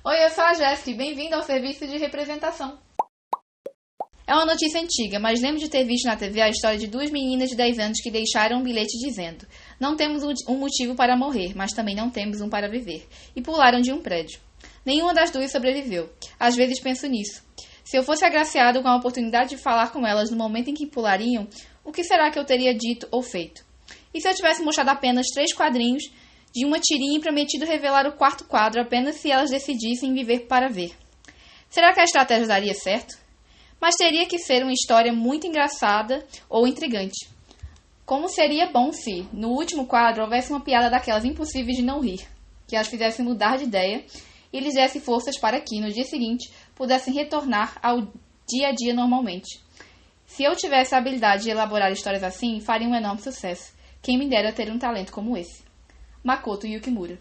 Oi, eu sou a Jéssica e bem-vindo ao serviço de representação. É uma notícia antiga, mas lembro de ter visto na TV a história de duas meninas de 10 anos que deixaram um bilhete dizendo: "Não temos um motivo para morrer, mas também não temos um para viver", e pularam de um prédio. Nenhuma das duas sobreviveu. Às vezes penso nisso. Se eu fosse agraciado com a oportunidade de falar com elas no momento em que pulariam, o que será que eu teria dito ou feito? E se eu tivesse mostrado apenas 3 quadrinhos de uma tirinha e prometido revelar o 4º quadro apenas se elas decidissem viver para ver? Será que a estratégia daria certo? Mas teria que ser uma história muito engraçada ou intrigante. Como seria bom se, no último quadro, houvesse uma piada daquelas impossíveis de não rir, que as fizesse mudar de ideia e lhes desse forças para que, no dia seguinte, pudessem retornar ao dia a dia normalmente. Se eu tivesse a habilidade de elaborar histórias assim, faria um enorme sucesso. Quem me dera ter um talento como esse. Makoto Yukimura.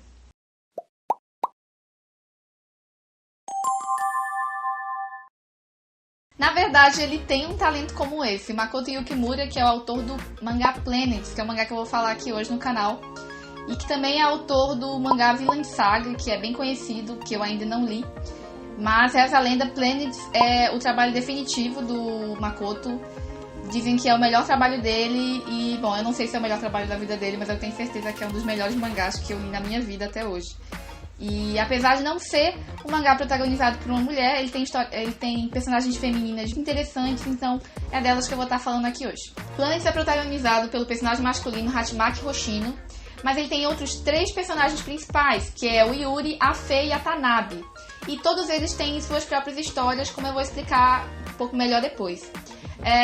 Na verdade, ele tem um talento como esse. Makoto Yukimura, que é o autor do mangá Planet, que é o mangá que eu vou falar aqui hoje no canal, e que também é autor do mangá Vinland Saga, que é bem conhecido, que eu ainda não li. Mas essa lenda, Planet, é o trabalho definitivo do Makoto. Dizem que é o melhor trabalho dele e, bom, eu não sei se é o melhor trabalho da vida dele, mas eu tenho certeza que é um dos melhores mangás que eu li na minha vida até hoje. E apesar de não ser um mangá protagonizado por uma mulher, ele tem personagens femininas interessantes, então é delas que eu vou estar falando aqui hoje. Planet é protagonizado pelo personagem masculino Hachimaki Hoshino, mas ele tem outros 3 personagens principais, que é o Yuri, a Fei e a Tanabe. E todos eles têm suas próprias histórias, como eu vou explicar um pouco melhor depois.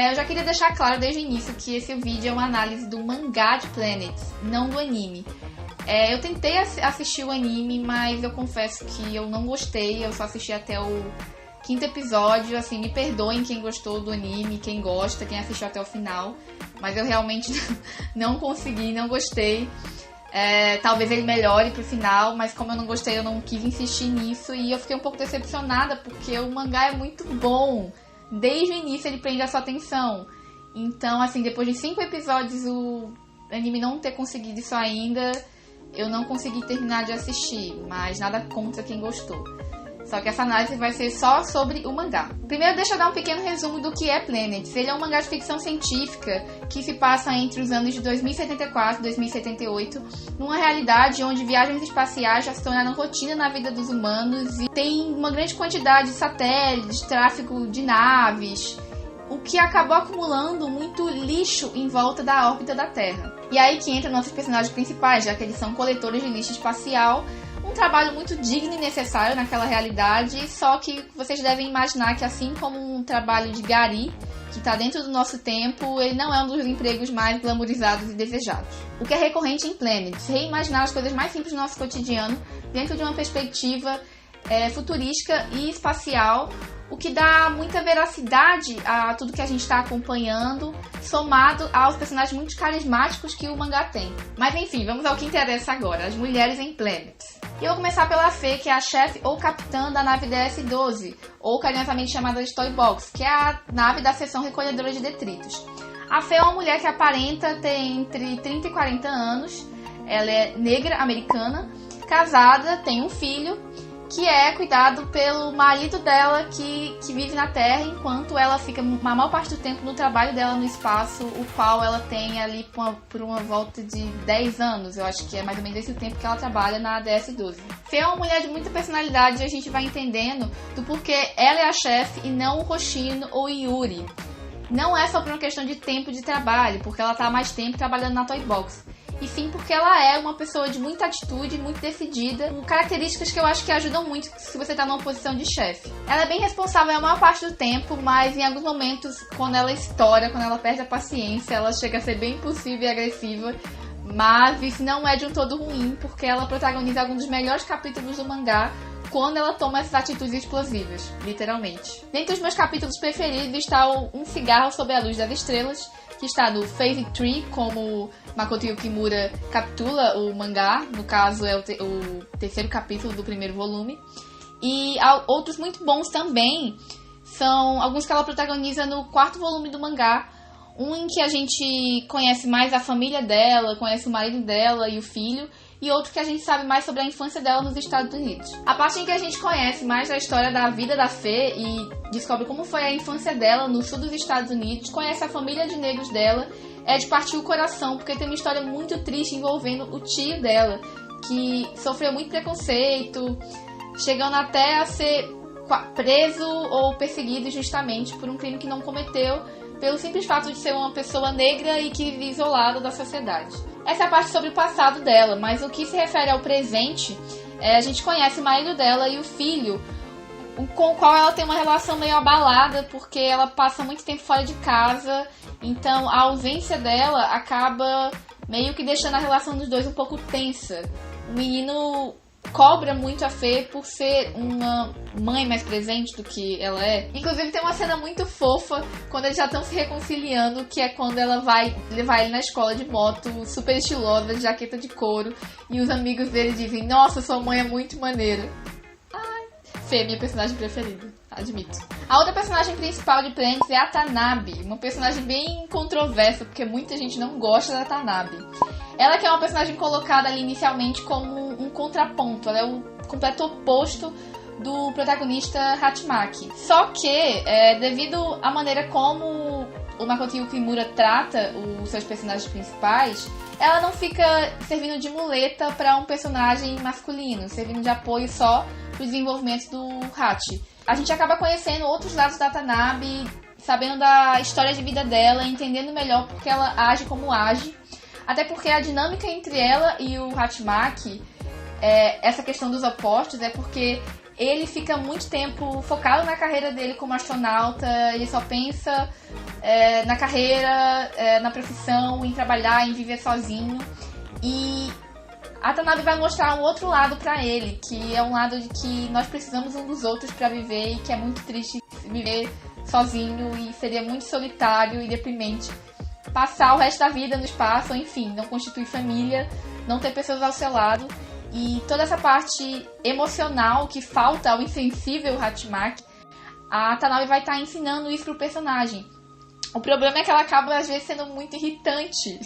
Eu já queria deixar claro desde o início que esse vídeo é uma análise do mangá de Planet, não do anime. Eu tentei assistir o anime, mas eu confesso que eu não gostei, eu só assisti até o 5º episódio, assim, me perdoem quem gostou do anime, quem gosta, quem assistiu até o final, mas eu realmente não consegui, não gostei. Talvez ele melhore pro final, mas como eu não gostei, eu não quis insistir nisso e eu fiquei um pouco decepcionada, porque o mangá é muito bom. Desde o início ele prende a sua atenção. Então, assim, depois de 5 episódios o anime não ter conseguido isso ainda, eu não consegui terminar de assistir, mas nada contra quem gostou. Só que essa análise vai ser só sobre o mangá. Primeiro, deixa eu dar um pequeno resumo do que é Planet. Ele é um mangá de ficção científica que se passa entre os anos de 2074 e 2078, numa realidade onde viagens espaciais já se tornaram rotina na vida dos humanos e tem uma grande quantidade de satélites, tráfego de naves, o que acabou acumulando muito lixo em volta da órbita da Terra. E aí que entram nossos personagens principais, já que eles são coletores de lixo espacial, um trabalho muito digno e necessário naquela realidade, só que vocês devem imaginar que, assim como um trabalho de gari, que está dentro do nosso tempo, ele não é um dos empregos mais glamorizados e desejados. O que é recorrente em Planet, reimaginar as coisas mais simples do nosso cotidiano dentro de uma perspectiva futurística e espacial, o que dá muita veracidade a tudo que a gente está acompanhando, somado aos personagens muito carismáticos que o mangá tem. Mas enfim, vamos ao que interessa agora, as mulheres em Planet. E eu vou começar pela Fei, que é a chefe ou capitã da nave DS-12, ou carinhosamente chamada de Toy Box, que é a nave da seção recolhedora de detritos. A Fei é uma mulher que aparenta ter entre 30 e 40 anos, ela é negra, americana, casada, tem um filho, que é cuidado pelo marido dela que vive na Terra, enquanto ela fica a maior parte do tempo no trabalho dela no espaço, o qual ela tem ali por uma volta de 10 anos. Eu acho que é mais ou menos esse o tempo que ela trabalha na DS-12. Fei é uma mulher de muita personalidade e a gente vai entendendo do porquê ela é a chefe e não o Hoshino ou o Yuri. Não é só por uma questão de tempo de trabalho, porque ela está há mais tempo trabalhando na Toy Box. E sim porque ela é uma pessoa de muita atitude, muito decidida, com características que eu acho que ajudam muito se você está numa posição de chefe. Ela é bem responsável a maior parte do tempo, mas em alguns momentos, quando ela estoura, quando ela perde a paciência, ela chega a ser bem impulsiva e agressiva. Mas isso não é de um todo ruim, porque ela protagoniza alguns dos melhores capítulos do mangá quando ela toma essas atitudes explosivas, literalmente. Dentre os meus capítulos preferidos está Um Cigarro Sob a Luz das Estrelas, que está no Phase 3, como Makoto Yukimura capitula o mangá, no caso é o 3º capítulo do 1º volume. E outros muito bons também são alguns que ela protagoniza no 4º volume do mangá, um em que a gente conhece mais a família dela, conhece o marido dela e o filho, e outro que a gente sabe mais sobre a infância dela nos Estados Unidos. A parte em que a gente conhece mais da história da vida da Fê e descobre como foi a infância dela no sul dos Estados Unidos, conhece a família de negros dela, é de partir o coração, porque tem uma história muito triste envolvendo o tio dela, que sofreu muito preconceito, chegando até a ser preso ou perseguido justamente por um crime que não cometeu, pelo simples fato de ser uma pessoa negra e que vive isolada da sociedade. Essa é a parte sobre o passado dela, mas o que se refere ao presente, a gente conhece o marido dela e o filho, com o qual ela tem uma relação meio abalada, porque ela passa muito tempo fora de casa, então a ausência dela acaba meio que deixando a relação dos dois um pouco tensa. O menino cobra muito a Fê por ser uma mãe mais presente do que ela é. Inclusive tem uma cena muito fofa quando eles já estão se reconciliando, que é quando ela vai levar ele na escola de moto, super estilosa, de jaqueta de couro, e os amigos dele dizem: nossa, sua mãe é muito maneira. Ai, Fê, minha personagem preferida, admito. A outra personagem principal de Planet é a Tanabe, uma personagem bem controversa, porque muita gente não gosta da Tanabe. Ela que é uma personagem colocada ali inicialmente como um contraponto, ela é o completo oposto do protagonista Hatimaki. Só que, devido à maneira como o Makoto Yukimura trata os seus personagens principais, ela não fica servindo de muleta para um personagem masculino, servindo de apoio só para o desenvolvimento do Hachi. A gente acaba conhecendo outros lados da Tanabe, sabendo da história de vida dela, entendendo melhor porque ela age como age. Até porque a dinâmica entre ela e o Hatimaki, essa questão dos opostos, é porque ele fica muito tempo focado na carreira dele como astronauta, ele só pensa na carreira, na profissão, em trabalhar, em viver sozinho. E a Tanabe vai mostrar um outro lado pra ele, que é um lado de que nós precisamos um dos outros pra viver e que é muito triste viver sozinho e seria muito solitário e deprimente passar o resto da vida no espaço, ou enfim, não constituir família, não ter pessoas ao seu lado. E toda essa parte emocional que falta ao insensível Hatimaki, a Tanabe vai estar ensinando isso pro personagem. O problema é que ela acaba, às vezes, sendo muito irritante,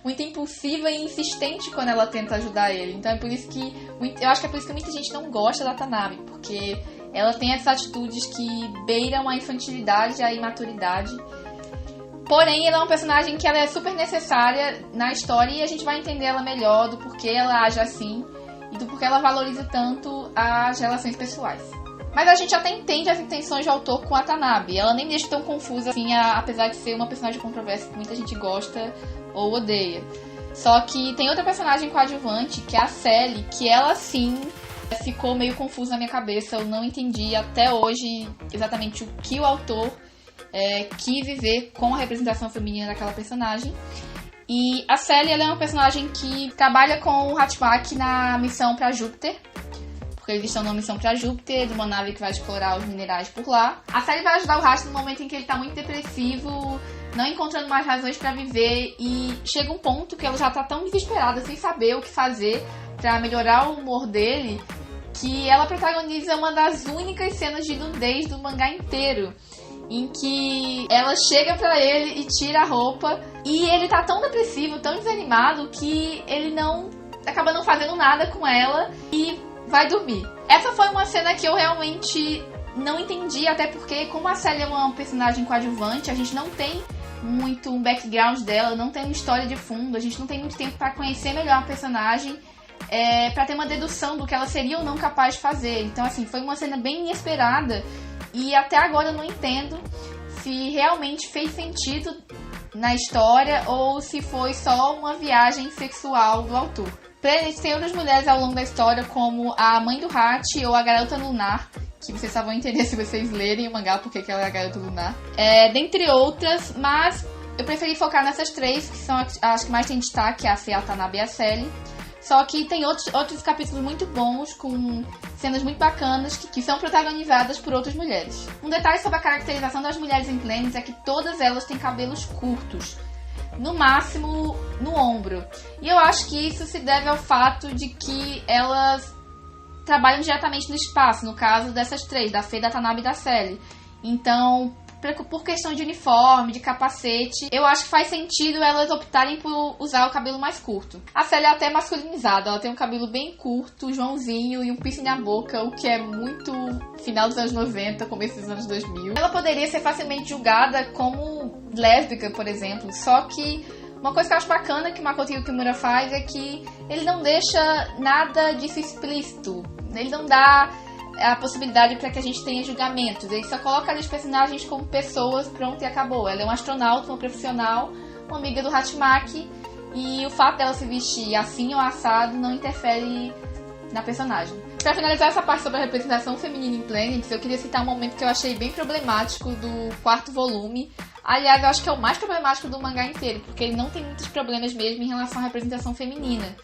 muito impulsiva e insistente quando ela tenta ajudar ele. Então é por isso que, eu acho que é por isso que muita gente não gosta da Tanabe, porque ela tem essas atitudes que beiram a infantilidade e a imaturidade. Porém, ela é uma personagem que ela é super necessária na história e a gente vai entender ela melhor do porquê ela age assim e do porquê ela valoriza tanto as relações pessoais. Mas a gente até entende as intenções do autor com a Tanabe. Ela nem deixa tão confusa assim, apesar de ser uma personagem controversa que muita gente gosta ou odeia. Só que tem outra personagem coadjuvante, que é a Sally, que ela sim ficou meio confusa na minha cabeça. Eu não entendi até hoje exatamente o que o autor quis viver com a representação feminina daquela personagem. E a Sally, ela é uma personagem que trabalha com o Hatimaki na missão para Júpiter, porque eles estão numa missão para Júpiter, de uma nave que vai explorar os minerais por lá. A Sally vai ajudar o Hachi no momento em que ele está muito depressivo, não encontrando mais razões para viver, e chega um ponto que ela já está tão desesperada, sem saber o que fazer para melhorar o humor dele, que ela protagoniza uma das únicas cenas de nudez do mangá inteiro, em que ela chega pra ele e tira a roupa, e ele tá tão depressivo, tão desanimado, que ele acaba não fazendo nada com ela e vai dormir. Essa foi uma cena que eu realmente não entendi, até porque como a Sally é uma personagem coadjuvante, a gente não tem muito um background dela, não tem uma história de fundo, a gente não tem muito tempo pra conhecer melhor a personagem, pra ter uma dedução do que ela seria ou não capaz de fazer. Então assim, foi uma cena bem inesperada. E até agora eu não entendo se realmente fez sentido na história ou se foi só uma viagem sexual do autor. Planet tem outras mulheres ao longo da história, como a mãe do Hachi ou a garota lunar, que vocês só vão entender se vocês lerem o mangá porque que ela é a garota lunar. Dentre outras, mas eu preferi focar nessas três, que são as que mais têm destaque, a Fê, a Tanabe e a Sally. Só que tem outros capítulos muito bons, com cenas muito bacanas, que são protagonizadas por outras mulheres. Um detalhe sobre a caracterização das mulheres em Planet é que todas elas têm cabelos curtos, no máximo no ombro. E eu acho que isso se deve ao fato de que elas trabalham diretamente no espaço, no caso dessas três, da Fê, da Tanabe e da Sally. Então, por questão de uniforme, de capacete, eu acho que faz sentido elas optarem por usar o cabelo mais curto. A Célia é até masculinizada, ela tem um cabelo bem curto, Joãozinho e um piercing na boca, o que é muito final dos anos 90, começo dos anos 2000. Ela poderia ser facilmente julgada como lésbica, por exemplo, só que uma coisa que eu acho bacana que o Makoto Yukimura faz é que ele não deixa nada disso explícito, ele não dá a possibilidade para que a gente tenha julgamentos. Ele só coloca ali os personagens como pessoas, pronto, e acabou. Ela é um astronauta, uma profissional, uma amiga do Hatimaki, e o fato dela se vestir assim ou assado não interfere na personagem. Para finalizar essa parte sobre a representação feminina em Planets, eu queria citar um momento que eu achei bem problemático do 4º volume. Aliás, eu acho que é o mais problemático do mangá inteiro, porque ele não tem muitos problemas mesmo em relação à representação feminina.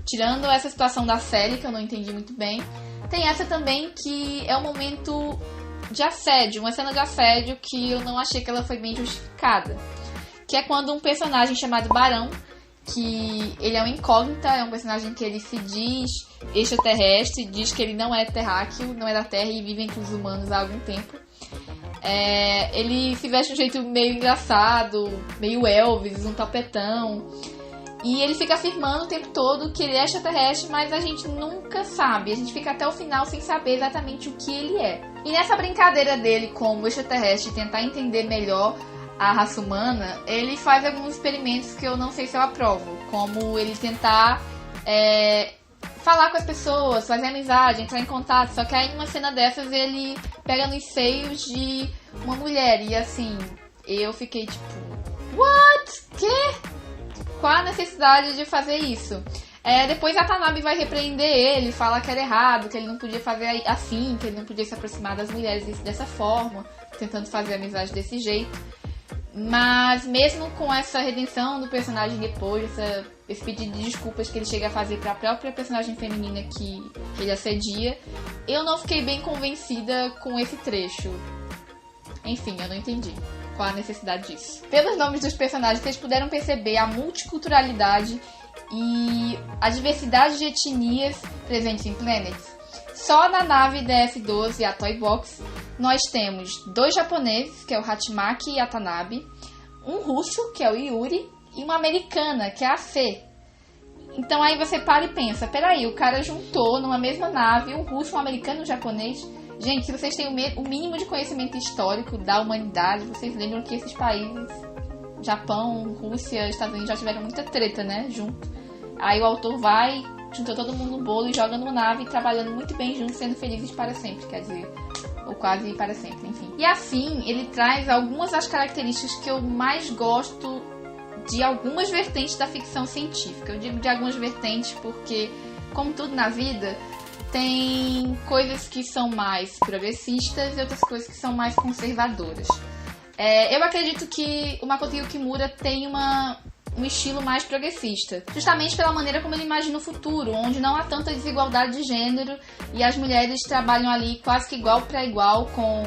Tirando essa situação da série, que eu não entendi muito bem, tem essa também que é um momento de assédio, uma cena de assédio que eu não achei que ela foi bem justificada. Que é quando um personagem chamado Barão, que ele é um incógnita, é um personagem que ele se diz extraterrestre, diz que ele não é terráqueo, não é da Terra e vive entre os humanos há algum tempo. Ele se veste de um jeito meio engraçado, meio Elvis, um tapetão. E ele fica afirmando o tempo todo que ele é extraterrestre, mas a gente nunca sabe. A gente fica até o final sem saber exatamente o que ele é. E nessa brincadeira dele como extraterrestre, tentar entender melhor a raça humana, ele faz alguns experimentos que eu não sei se eu aprovo. Como ele tentar falar com as pessoas, fazer amizade, entrar em contato. Só que aí numa cena dessas ele pega nos seios de uma mulher. E assim, eu fiquei tipo... What? Quê? Qual a necessidade de fazer isso? Depois a Tanabe vai repreender ele, fala que era errado, que ele não podia fazer assim, que ele não podia se aproximar das mulheres dessa forma, tentando fazer amizade desse jeito. Mas mesmo com essa redenção do personagem depois, esse pedido de desculpas que ele chega a fazer para a própria personagem feminina que ele assedia, eu não fiquei bem convencida com esse trecho. Enfim, eu não entendi qual a necessidade disso. Pelos nomes dos personagens, vocês puderam perceber a multiculturalidade e a diversidade de etnias presentes em Planets. Só na nave DF-12, a Toy Box, nós temos 2 japoneses, que é o Hatimaki e a Tanabe, um russo, que é o Yuri, e uma americana, que é a Fê. Então aí você para e pensa, peraí, o cara juntou numa mesma nave um russo, um americano e um japonês. Gente, se vocês têm o mínimo de conhecimento histórico da humanidade, vocês lembram que esses países, Japão, Rússia, Estados Unidos, já tiveram muita treta, né, junto. Aí o autor vai, juntou todo mundo no bolo e joga numa nave, trabalhando muito bem juntos, sendo felizes para sempre, quer dizer, ou quase para sempre, enfim. E assim, ele traz algumas das características que eu mais gosto de algumas vertentes da ficção científica. Eu digo de algumas vertentes porque, como tudo na vida, tem coisas que são mais progressistas e outras coisas que são mais conservadoras. Eu acredito que o Makoto Yukimura tem um estilo mais progressista, justamente pela maneira como ele imagina o futuro, onde não há tanta desigualdade de gênero e as mulheres trabalham ali quase que igual para igual com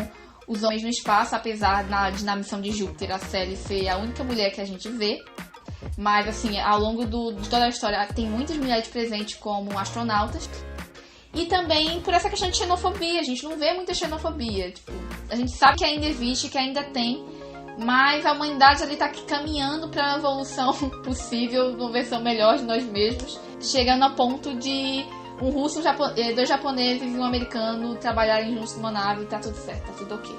os homens no espaço, apesar na missão de Júpiter a Sally ser a única mulher que a gente vê. Mas assim, ao longo de toda a história tem muitas mulheres presentes como astronautas. E também por essa questão de xenofobia, a gente não vê muita xenofobia. Tipo, a gente sabe que ainda existe, que ainda tem, mas a humanidade ali tá caminhando para uma evolução possível, uma versão melhor de nós mesmos, chegando a ponto de um russo, 2 japoneses e um americano trabalharem juntos numa nave e tá tudo certo, tá tudo ok.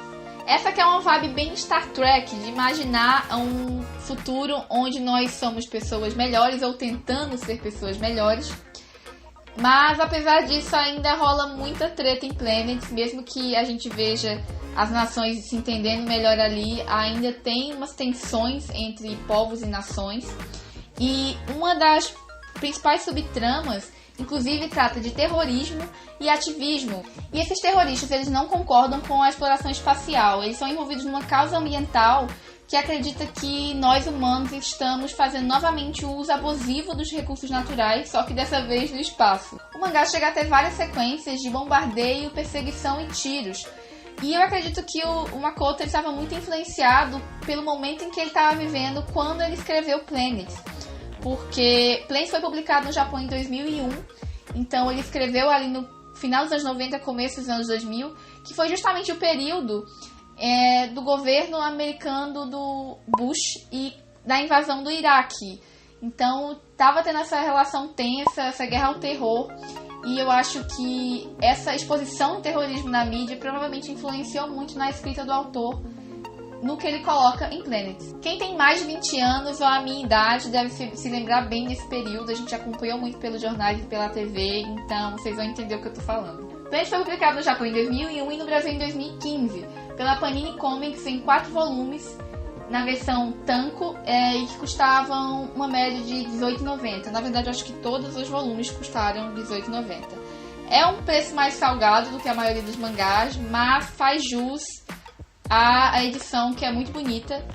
Essa que é uma vibe bem Star Trek, de imaginar um futuro onde nós somos pessoas melhores ou tentando ser pessoas melhores. Mas apesar disso ainda rola muita treta em Planets, mesmo que a gente veja as nações se entendendo melhor ali, ainda tem umas tensões entre povos e nações. E uma das principais subtramas, inclusive, trata de terrorismo e ativismo. E esses terroristas, eles não concordam com a exploração espacial, eles são envolvidos numa causa ambiental que acredita que nós humanos estamos fazendo novamente o uso abusivo dos recursos naturais, só que dessa vez no espaço. O mangá chega a ter várias sequências de bombardeio, perseguição e tiros. E eu acredito que o Makoto estava muito influenciado pelo momento em que ele estava vivendo quando ele escreveu Planets. Porque Planets foi publicado no Japão em 2001, então ele escreveu ali no final dos anos 90, começo dos anos 2000, que foi justamente o período do governo americano do Bush e da invasão do Iraque. Então, tava tendo essa relação tensa, essa guerra ao terror, e eu acho que essa exposição do terrorismo na mídia provavelmente influenciou muito na escrita do autor, no que ele coloca em Planet. Quem tem mais de 20 anos ou a minha idade deve se lembrar bem desse período, a gente acompanhou muito pelos jornais e pela TV, então vocês vão entender o que eu tô falando. Planet foi publicado no Japão em 2001 e no Brasil em 2015, pela Panini Comics em 4 volumes, na versão Tanco, e que custavam uma média de R$18,90. Na verdade, eu acho que todos os volumes custaram R$18,90. É um preço mais salgado do que a maioria dos mangás, mas faz jus à edição, que é muito bonita.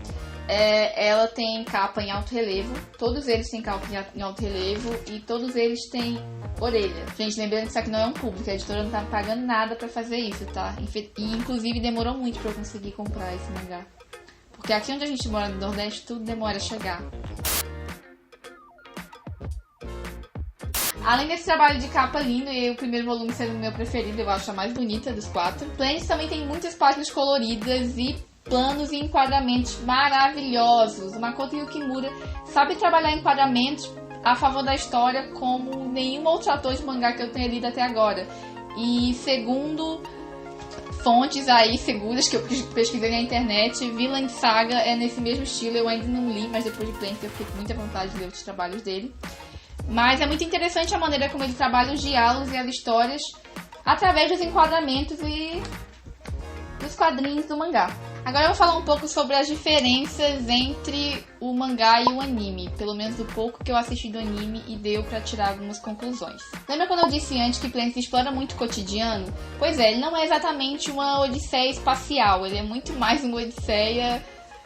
Ela tem capa em alto relevo, todos eles têm capa em alto relevo e todos eles têm orelha. Gente, lembrando que isso aqui não é um público, a editora não tá pagando nada pra fazer isso, tá? E inclusive demorou muito pra eu conseguir comprar esse mangá. Porque aqui onde a gente mora no Nordeste, tudo demora a chegar. Além desse trabalho de capa lindo, e o primeiro volume sendo o meu preferido, eu acho a mais bonita dos 4, Planet também tem muitas páginas coloridas e planos e enquadramentos maravilhosos. O Makoto Yukimura sabe trabalhar enquadramentos a favor da história como nenhum outro autor de mangá que eu tenha lido até agora. E segundo fontes aí seguras que eu pesquisei na internet, Vinland Saga é nesse mesmo estilo. Eu ainda não li, mas depois de Planet eu fiquei com muita vontade de ler outros trabalhos dele. Mas é muito interessante a maneira como ele trabalha os diálogos e as histórias através dos enquadramentos e dos quadrinhos do mangá. Agora eu vou falar um pouco sobre as diferenças entre o mangá e o anime, pelo menos o pouco que eu assisti do anime e deu pra tirar algumas conclusões. Lembra quando eu disse antes que Planet explora muito o cotidiano? Pois é, ele não é exatamente uma odisseia espacial, ele é muito mais uma odisseia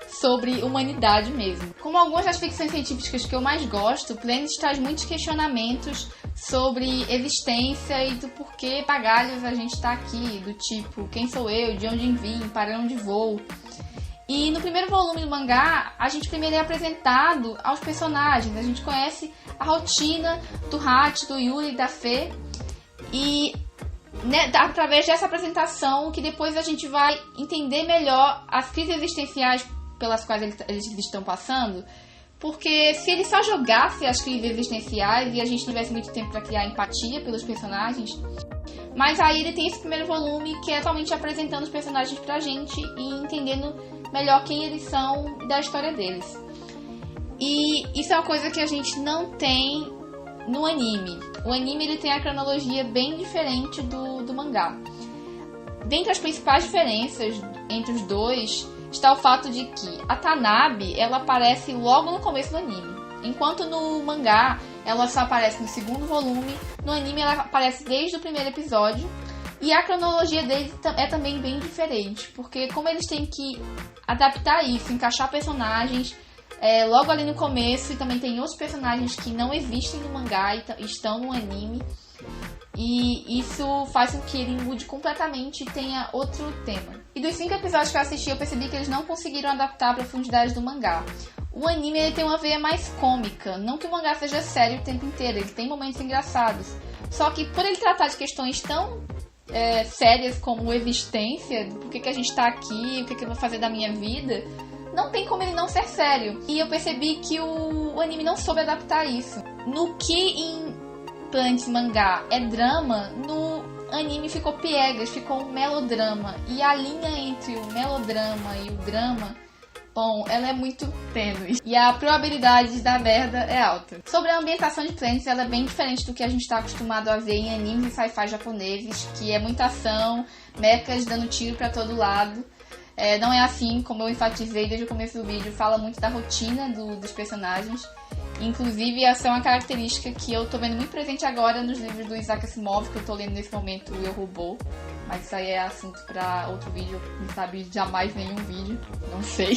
sobre humanidade mesmo. Como algumas das ficções científicas que eu mais gosto, Planet traz muitos questionamentos sobre existência e do porquê pagalhos a gente tá aqui, do tipo, quem sou eu, de onde vim, para onde vou. E no primeiro volume do mangá, a gente primeiro é apresentado aos personagens, a gente conhece a rotina do Hachi, do Yuri e da Fê, e através dessa apresentação que depois a gente vai entender melhor as crises existenciais pelas quais eles estão passando, porque se ele só jogasse as crises existenciais e a gente tivesse muito tempo para criar empatia pelos personagens, mas aí ele tem esse primeiro volume que é totalmente apresentando os personagens pra gente e entendendo melhor quem eles são e da história deles. E isso é uma coisa que a gente não tem no anime. O anime ele tem a cronologia bem diferente do mangá. Dentre as principais diferenças entre os dois está o fato de que a Tanabe ela aparece logo no começo do anime, enquanto no mangá ela só aparece no segundo volume. No anime ela aparece desde o primeiro episódio e a cronologia deles é também bem diferente, porque como eles têm que adaptar isso, encaixar personagens logo ali no começo, e também tem outros personagens que não existem no mangá e estão no anime, e isso faz com que ele mude completamente e tenha outro tema. E dos 5 episódios que eu assisti, eu percebi que eles não conseguiram adaptar a profundidade do mangá. O anime ele tem uma veia mais cômica, não que o mangá seja sério o tempo inteiro, ele tem momentos engraçados. Só que por ele tratar de questões tão sérias como existência, por que a gente está aqui, o que eu vou fazer da minha vida, não tem como ele não ser sério. E eu percebi que o anime não soube adaptar isso. No que em Planet mangá é drama, no anime ficou piegas, ficou um melodrama. E a linha entre o melodrama e o drama, bom, ela é muito tênue. E a probabilidade da merda é alta. Sobre a ambientação de Planet, ela é bem diferente do que a gente está acostumado a ver em animes e sci-fi japoneses, que é muita ação, mechas dando tiro pra todo lado. Não é assim, como eu enfatizei desde o começo do vídeo, fala muito da rotina dos personagens. Inclusive, essa é uma característica que eu tô vendo muito presente agora nos livros do Isaac Asimov, que eu tô lendo nesse momento, o Eu, Robô. Mas isso aí é assunto pra outro vídeo, quem sabe jamais nenhum vídeo, não sei.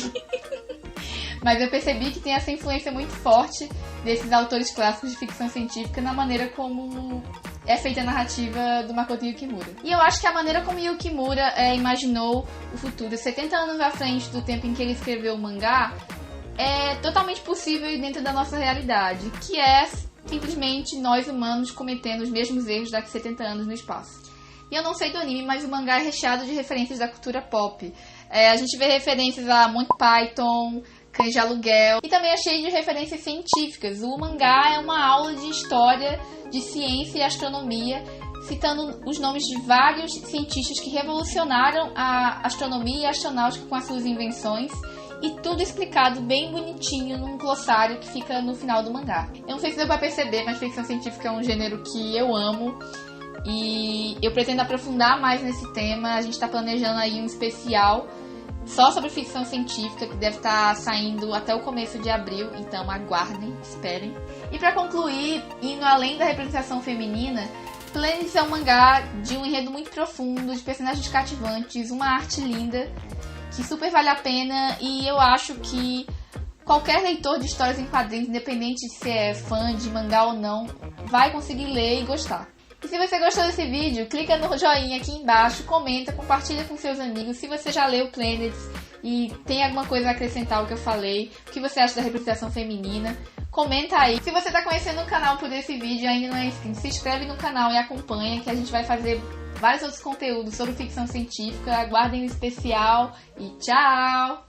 Mas eu percebi que tem essa influência muito forte desses autores clássicos de ficção científica na maneira como é feita a narrativa do Makoto Yukimura. E eu acho que a maneira como Yukimura imaginou o futuro 70 anos à frente do tempo em que ele escreveu o mangá é totalmente possível dentro da nossa realidade, que é simplesmente nós humanos cometendo os mesmos erros daqui a 70 anos no espaço. E eu não sei do anime, mas o mangá é recheado de referências da cultura pop. A gente vê referências a Monty Python, Cães de Aluguel, e também é cheio de referências científicas. O mangá é uma aula de história, de ciência e astronomia, citando os nomes de vários cientistas que revolucionaram a astronomia e a astronáutica com as suas invenções, e tudo explicado bem bonitinho num glossário que fica no final do mangá. Eu não sei se deu pra perceber, mas ficção científica é um gênero que eu amo e eu pretendo aprofundar mais nesse tema. A gente tá planejando aí um especial só sobre ficção científica que deve estar saindo até o começo de abril, então aguardem, esperem. E pra concluir, indo além da representação feminina, Planet é um mangá de um enredo muito profundo, de personagens cativantes, uma arte linda, que super vale a pena, e eu acho que qualquer leitor de histórias em quadrinhos, independente de se é fã de mangá ou não, vai conseguir ler e gostar. E se você gostou desse vídeo, clica no joinha aqui embaixo, comenta, compartilha com seus amigos. Se você já leu Planets e tem alguma coisa a acrescentar ao que eu falei, o que você acha da representação feminina, comenta aí. Se você está conhecendo o canal por esse vídeo e ainda não é inscrito, se inscreve no canal e acompanha, que a gente vai fazer vários outros conteúdos sobre ficção científica. Aguardem o especial e tchau!